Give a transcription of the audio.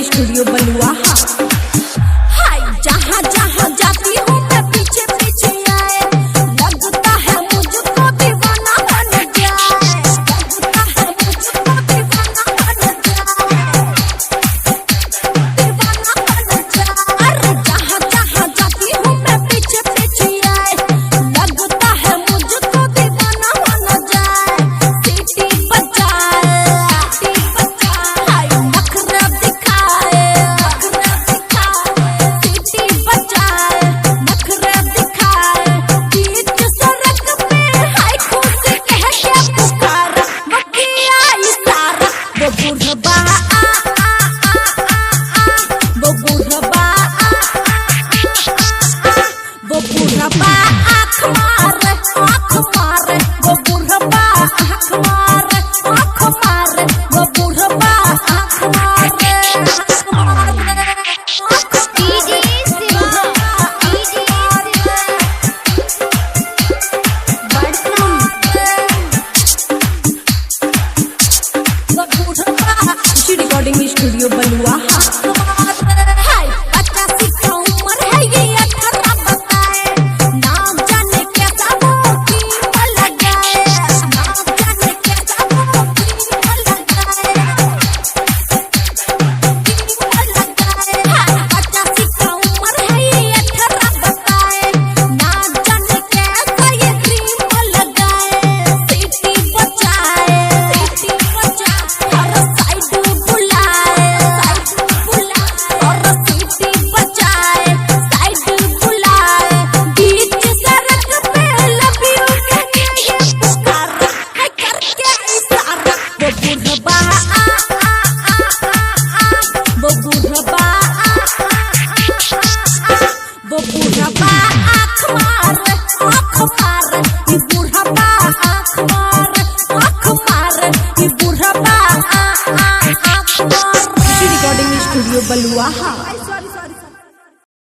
Studio Balua. हाय जहाँ जहाँ जाती हूँ मैं पीछे पीछे आए, लगता है मुझको दीवाना बन जाए, लगता है मुझको दीवाना बन जाए, दीवाना बन जाए। अरे जहाँ जहाँ जाती हूँ मैं पीछे पीछे आए, लगता है मुझको दीवाना बन जाए। सीटी बजाए, सीटी बजाए, हाय नखरा दिखाए, सीटी बजाए, नखरा दिखाए। बीच सड़क पे हाय खुशी कह के पुकारा, वो किया इशारा, वो बुढ़बा वो बुढ़बा वो बुढ़बा आँख मारे, आँख मारे, वो बुढ़बा आँख मारे, आँख मारे, वो बुढ़बा आँख मारे। DJ Shiva, DJ Shiva, Badsam, recording studio Balua. हाय 85 का उम्र है ये 18 बताए, ना जाने कैसा वो क्रीम लगाए, ना जाने कैसा वो क्रीम लगाए, क्रीम लगाए। हाय 85 का उम्र है ये 18 बताए, ना जाने कैसा ये क्रीम लगाए। सीटी बजाए, सीटी बजाए, हर साइड बुलाए, साइड बुलाए, और सीटी बजाए, साइड बुलाए। बीच सड़क पे लव यू कह के ये पुकारा, है करके इशारा, वो बुढ़बा वो बुढ़बा वो बुढ़बा आँख मारे, आँख मारे, ये बुढ़बा आँख मारे, आँख मारे, ये बुढ़बा आँख मारे। रिकॉर्डिंग स्टूडियो बलुआ।